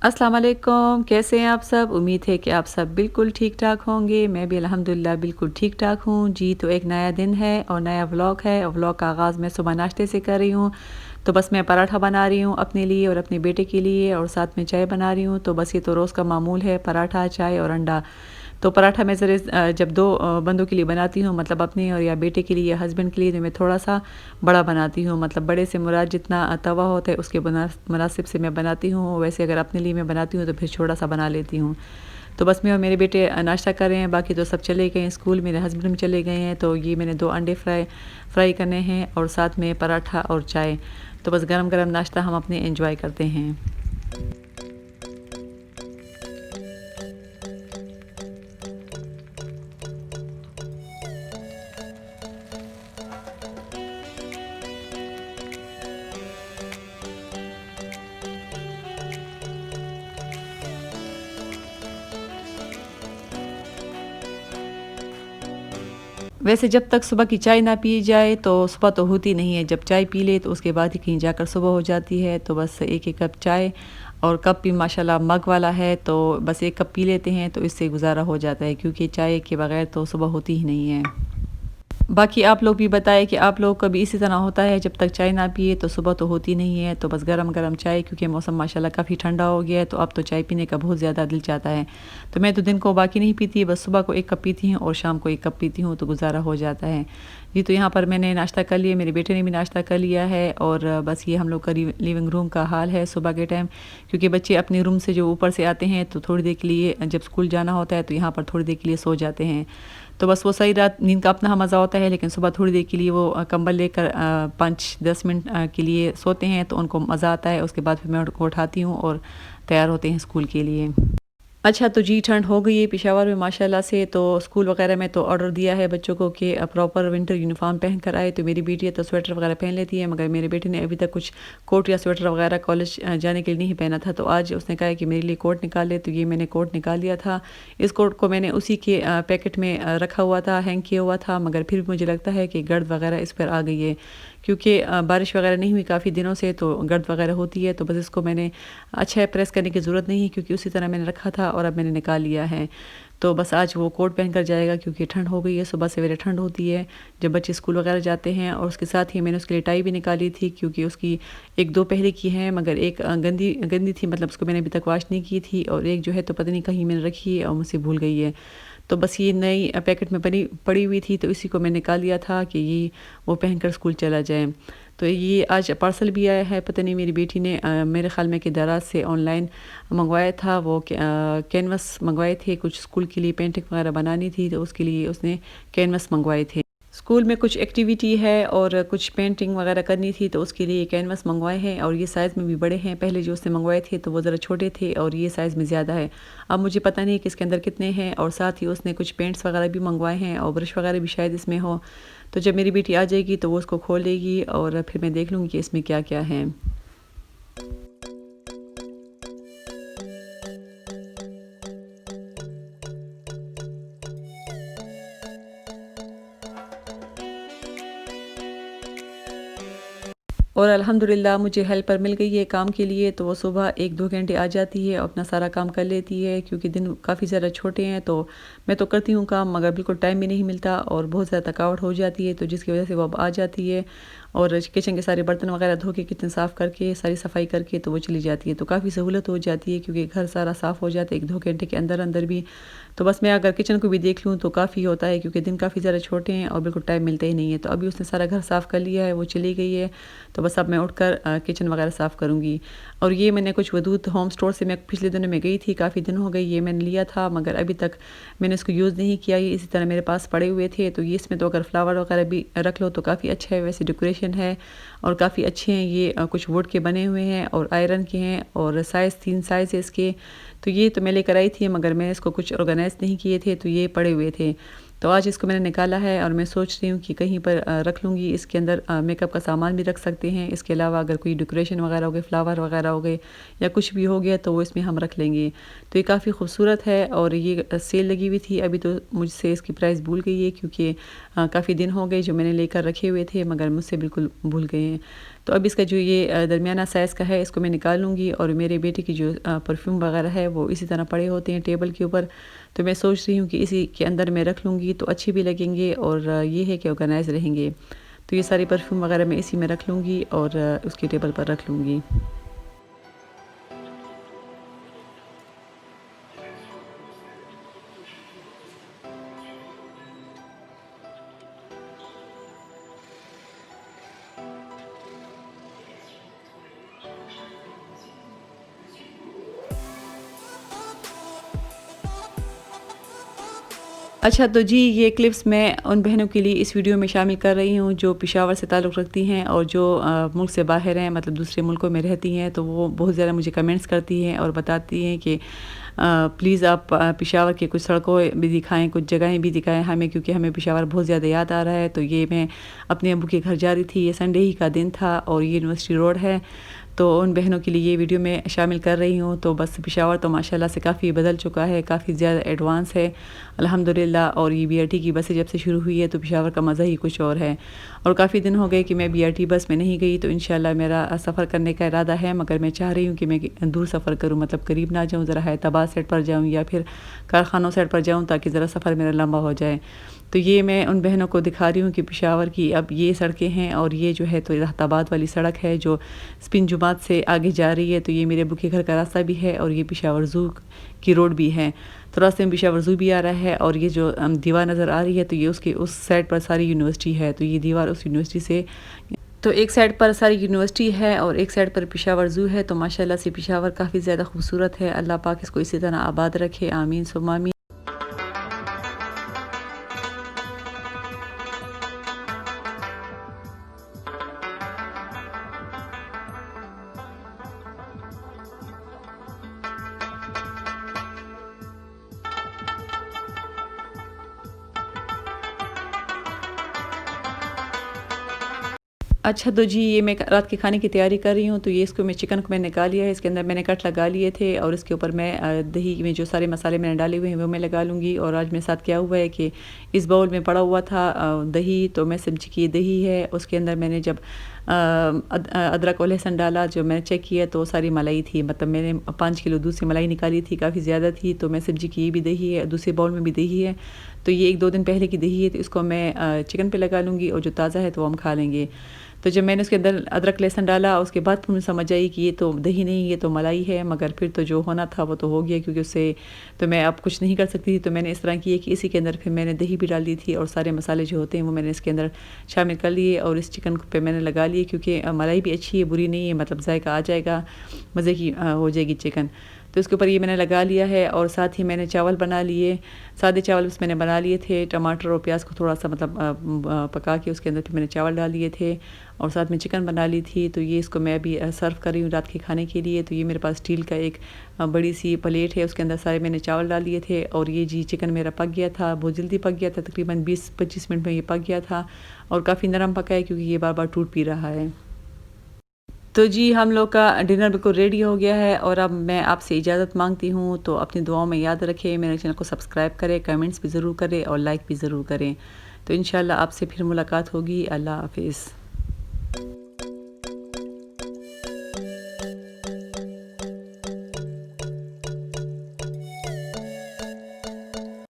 अस्सलाम वालेकुम, कैसे हैं आप सब? उम्मीद है कि आप सब बिल्कुल ठीक-ठाक होंगे। मैं भी अल्हम्दुलिल्लाह बिल्कुल ठीक-ठाक हूँ। जी, तो एक नया दिन है और नया व्लॉग है और व्लॉग का आगाज़ मैं सुबह नाश्ते से कर रही हूँ। तो बस मैं पराठा बना रही हूँ अपने लिए और अपने बेटे के लिए और साथ में चाय बना रही हूँ। तो बस ये तो रोज़ का मामूल है, पराठा, चाय और अंडा। तो पराठा मैं जब 2 बंदों के लिए बनाती हूँ, मतलब अपने और या बेटे के लिए या हस्बैंड के लिए, तो मैं थोड़ा-सा बड़ा बनाती हूँ। मतलब बड़े से मुराद जितना तवा होता है उसके मुनासिब से मैं बनाती हूँ। वैसे अगर अपने लिए मैं बनाती हूँ तो फिर छोटा-सा बना लेती हूँ। तो बस मैं और मेरे बेटे नाश्ता कर रहे हैं, बाकी तो सब चले गए हैं स्कूल, मेरे हस्बैंड भी चले गए हैं। तो ये मैंने 2 अंडे फ्राई करने हैं और साथ में पराठा और चाय। तो बस गरम-गरम नाश्ता हम अपने एन्जॉय करते हैं। वैसे जब तक सुबह की चाय ना पी जाए तो सुबह तो होती नहीं है। जब चाय पी ले तो उसके बाद ही कहीं जाकर सुबह हो जाती है। तो बस 1-1 कप चाय और कप भी माशाल्लाह मग वाला है, तो बस 1 कप पी लेते हैं तो इससे गुज़ारा हो जाता है, क्योंकि चाय के बगैर तो सुबह होती ही नहीं है। बाकी आप लोग भी बताएँ कि आप लोग का भी इसी तरह होता है, जब तक चाय ना पिए तो सुबह तो होती नहीं है। तो बस गरम-गरम चाय, क्योंकि मौसम माशाल्लाह काफ़ी ठंडा हो गया है तो अब तो चाय पीने का बहुत ज़्यादा दिल चाहता है। तो मैं तो दिन को बाकी नहीं पीती, बस सुबह को 1 कप पीती हूँ और शाम को 1 कप पीती हूँ तो गुज़ारा हो जाता है। जी, तो यहाँ पर मैंने नाश्ता कर लिया, मेरे बेटे ने भी नाश्ता कर लिया है और बस ये हम लोग का लिविंग रूम का हाल है सुबह के टाइम, क्योंकि बच्चे अपने रूम से जो ऊपर से आते हैं तो थोड़ी देर के लिए जब स्कूल जाना होता है तो यहाँ पर थोड़ी देर के लिए सो जाते हैं। तो बस वो सही रात नींद का अपना मज़ा होता है, लेकिन सुबह थोड़ी देर के लिए वो कंबल लेकर 5-10 मिनट के लिए सोते हैं तो उनको मज़ा आता है। उसके बाद फिर मैं उनको उठाती हूँ और तैयार होते हैं स्कूल के लिए। अच्छा, तो जी ठंड हो गई है पेशावर में माशाल्लाह से। तो स्कूल वगैरह में तो ऑर्डर दिया है बच्चों को कि प्रॉपर विंटर यूनिफ़ॉर्म पहन कर आए। तो मेरी बेटी है तो स्वेटर वगैरह पहन लेती है, मगर मेरे बेटे ने अभी तक कुछ कोट या स्वेटर वगैरह कॉलेज जाने के लिए नहीं पहना था। तो आज उसने कहा है कि मेरे लिए कोट निकाल ले, तो ये मैंने कोट निकाल लिया था। इस कोट को मैंने उसी के पैकेट में रखा हुआ था, हैंग किया हुआ था, मगर फिर भी मुझे लगता है कि गर्द वगैरह इस पर आ गई है, क्योंकि बारिश वगैरह नहीं हुई काफ़ी दिनों से तो गर्द वगैरह होती है। तो बस इसको मैंने अच्छा है, प्रेस करने की ज़रूरत नहीं है, क्योंकि उसी तरह मैंने रखा था और अब मैंने निकाल लिया है। तो बस आज वो कोट पहन कर जाएगा, क्योंकि ठंड हो गई है, सुबह सवेरे ठंड होती है जब बच्चे स्कूल वगैरह जाते हैं। और उसके साथ ही मैंने उसके लिए टाई भी निकाली थी, क्योंकि उसकी 1-2 पहले की है, मगर एक गंदी गंदी थी, मतलब उसको मैंने अभी तक वॉश नहीं की थी, और एक जो है तो पता नहीं कहीं मैंने रखी है और मुझसे भूल गई है। तो बस ये नई पैकेट में बनी पड़ी हुई थी, तो इसी को मैंने निकाल लिया था कि ये वो पहनकर स्कूल चला जाए। तो ये आज पार्सल भी आया है, पता नहीं मेरी बेटी ने मेरे ख़्याल में कि दराज़ से ऑनलाइन मंगवाया था। वो कैनवस मंगवाए थे, कुछ स्कूल के लिए पेंटिंग वगैरह बनानी थी तो उसके लिए उसने कैनवस मंगवाए थे। स्कूल में कुछ एक्टिविटी है और कुछ पेंटिंग वगैरह करनी थी, तो उसके लिए कैनवस मंगवाए हैं और ये साइज़ में भी बड़े हैं। पहले जो उसने मंगवाए थे तो वो ज़रा छोटे थे और ये साइज़ में ज़्यादा है। अब मुझे पता नहीं कि इसके अंदर कितने हैं, और साथ ही उसने कुछ पेंट्स वगैरह भी मंगवाए हैं और ब्रश वगैरह भी शायद इसमें हो। तो जब मेरी बेटी आ जाएगी तो वो उसको खोलेगी और फिर मैं देख लूँगी कि इसमें क्या-क्या है। और अल्हम्दुलिल्लाह मुझे हेल्पर मिल गई है काम के लिए, तो वो सुबह 1-2 घंटे आ जाती है और अपना सारा काम कर लेती है, क्योंकि दिन काफ़ी ज़्यादा छोटे हैं। तो मैं तो करती हूँ काम, मगर बिल्कुल टाइम भी नहीं मिलता और बहुत ज़्यादा थकावट हो जाती है, तो जिसकी वज़ह से वो अब आ जाती है और किचन के सारे बर्तन वगैरह धो के, किचन साफ़ करके, सारी सफाई करके तो वो चली जाती है। तो काफ़ी सहूलत हो जाती है, क्योंकि घर सारा साफ़ हो जाता है 1-2 घंटे के अंदर-अंदर भी। तो बस मैं अगर किचन को भी देख लूँ तो काफ़ी होता है, क्योंकि दिन काफ़ी ज़्यादा छोटे हैं और बिल्कुल टाइम मिलता ही नहीं है। तो अभी उसने सारा घर साफ़ कर लिया है, वो चली गई है, तो बस अब मैं उठकर किचन वगैरह साफ़ करूँगी। और ये मैंने कुछ वदूद होम स्टोर से मैं पिछले दिनों में गई थी, काफ़ी दिन हो गए, ये मैंने लिया था, मगर अभी तक मैंने इसको यूज़ नहीं किया। ये इसी तरह मेरे पास पड़े हुए थे, तो ये इसमें तो अगर फ्लावर वगैरह भी रख लो तो काफ़ी अच्छा है, वैसे डेकोरेशन है और काफ़ी अच्छे हैं ये। कुछ वुड के बने हुए हैं और आयरन के हैं और साइज़ 3 साइज़ है इसके। तो ये तो मैं लेकर आई थी, मगर मैं इसको कुछ ऑर्गेनाइज़ नहीं किए थे, तो ये पड़े हुए थे। तो आज इसको मैंने निकाला है और मैं सोच रही हूँ कि कहीं पर रख लूँगी। इसके अंदर मेकअप का सामान भी रख सकते हैं। इसके अलावा अगर कोई डेकोरेशन वगैरह हो गए, फ्लावर वगैरह हो गए या कुछ भी हो गया तो वो इसमें हम रख लेंगे। तो ये काफ़ी खूबसूरत है और ये सेल लगी हुई थी। अभी तो मुझसे इसकी प्राइस भूल गई है, क्योंकि काफ़ी दिन हो गए जो मैंने लेकर रखे हुए थे, मगर मुझसे बिल्कुल भूल गए हैं। तो अब इसका जो ये दरमियाना साइज़ का है इसको मैं निकाल लूँगी। और मेरे बेटे की जो परफ्यूम वगैरह है वो इसी तरह पड़े होते हैं टेबल के ऊपर, तो मैं सोच रही हूँ कि इसी के अंदर मैं रख लूँगी तो अच्छे भी लगेंगे और ये है कि ऑर्गेनाइज़ रहेंगे। तो ये सारे परफ्यूम वगैरह मैं इसी में रख लूँगी और उसकी टेबल पर रख लूँगी। अच्छा, तो जी ये क्लिप्स मैं उन बहनों के लिए इस वीडियो में शामिल कर रही हूँ जो पेशावर से ताल्लुक़ रखती हैं और जो मुल्क से बाहर हैं, मतलब दूसरे मुल्कों में रहती हैं। तो वो बहुत ज़्यादा मुझे कमेंट्स करती हैं और बताती हैं कि प्लीज़ आप पेशावर की कुछ सड़कों भी दिखाएँ, कुछ जगहें भी दिखाएँ हमें, क्योंकि हमें पेशावर बहुत ज़्यादा याद आ रहा है। तो ये मैं अपने अब्बू के घर जा रही थी, ये संडे ही का दिन था और ये यूनिवर्सिटी रोड है। तो उन बहनों के लिए ये वीडियो मैं शामिल कर रही हूँ। तो बस पेशावर तो माशाल्लाह से काफ़ी बदल चुका है, काफ़ी ज़्यादा एडवांस है अल्हम्दुलिल्लाह। और ये बीआरटी की बसें जब से शुरू हुई है तो पेशावर का मज़ा ही कुछ और है। और काफ़ी दिन हो गए कि मैं बीआरटी बस में नहीं गई, तो इंशाल्लाह मेरा सफ़र करने का इरादा है, मगर मैं चाह रही हूँ कि मैं दूर सफ़र करूँ, मतलब करीब ना जाऊँ, ज़रा हैदराबाद साइड पर जाऊँ या फिर कारखानों साइड पर जाऊँ, ताकि ज़रा सफ़र मेरा लंबा हो जाए। तो ये मैं उन बहनों को दिखा रही हूँ कि पेशावर की अब ये सड़कें हैं और ये जो है तो रहताबाद वाली सड़क है जो स्पिन जुबात से आगे जा रही है। तो ये मेरे अब्बू के घर का रास्ता भी है और ये पेशावर ज़ू की रोड भी है। तो रास्ते में पेशावर ज़ू भी आ रहा है और ये जो दीवार नज़र आ रही है तो ये उसके उस साइड पर सारी यूनिवर्सिटी है। तो ये दीवार उस यूनिवर्सिटी से, तो एक साइड पर सारी यूनिवर्सिटी है और एक साइड पर पेशावर ज़ू है। तो माशाल्लाह से पेशावर काफ़ी ज़्यादा खूबसूरत है। अल्लाह पाक इसको इसी तरह आबाद रखे, आमीन सुम्मा आमीन। अच्छा, तो जी ये मैं रात के खाने की तैयारी कर रही हूँ। तो ये इसको मैं चिकन को मैंने निकाल लिया है, इसके अंदर मैंने कट लगा लिए थे और इसके ऊपर मैं दही में जो सारे मसाले मैंने डाले हुए हैं वो मैं लगा लूँगी। और आज मेरे साथ क्या हुआ है कि इस बाउल में पड़ा हुआ था दही, तो मैं समझी कि ये दही है। उसके अंदर मैंने जब अदरक और लहसुन डाला, जो मैंने चेक किया तो सारी मलाई थी, मतलब मैंने 5 किलो दूध से मलाई निकाली थी, काफ़ी ज़्यादा थी। तो मैं समझी कि ये भी दही है, दूसरे बाउल में भी दही है। तो ये 1-2 दिन पहले की दही है, तो इसको मैं चिकन पे लगा लूँगी और जो ताज़ा है तो वो हम खा लेंगे। तो जब मैंने उसके अंदर अदरक लहसुन डाला उसके बाद फिर मुझे समझ आई कि ये तो दही नहीं, ये तो मलाई है। मगर फिर तो जो होना था वो तो हो गया, क्योंकि उससे तो मैं अब कुछ नहीं कर सकती थी। तो मैंने इस तरह किया कि इसी के अंदर फिर मैंने दही भी डाल दी थी और सारे मसाले जो होते हैं वो मैंने इसके अंदर शामिल कर लिए और इस चिकन पे मैंने लगा लिए, क्योंकि मलाई भी अच्छी है, बुरी नहीं है, मतलब जायका आ जाएगा, मज़े की हो जाएगी चिकन। तो इसके ऊपर ये मैंने लगा लिया है और साथ ही मैंने चावल बना लिए, सादे चावल बस मैंने बना लिए थे। टमाटर और प्याज को थोड़ा सा मतलब पका के उसके अंदर फिर मैंने चावल डाल लिए थे और साथ में चिकन बना ली थी। तो ये इसको मैं अभी सर्व कर रही हूँ रात के खाने के लिए। तो ये मेरे पास स्टील का एक बड़ी सी प्लेट है, उसके अंदर सारे मैंने चावल डाल लिए थे और ये जी चिकन मेरा पक गया था, बहुत जल्दी पक गया था, तकरीबन 20-25 मिनट में ये पक गया था और काफ़ी नरम पका है, क्योंकि ये बार बार टूट भी रहा है। तो जी हम लोग का डिनर बिल्कुल रेडी हो गया है और अब मैं आपसे इजाज़त मांगती हूँ। तो अपनी दुआओं में याद रखें, मेरे चैनल को सब्सक्राइब करें, कमेंट्स भी ज़रूर करें और लाइक भी ज़रूर करें। तो इंशाल्लाह आपसे फिर मुलाकात होगी। अल्लाह हाफ़िज़।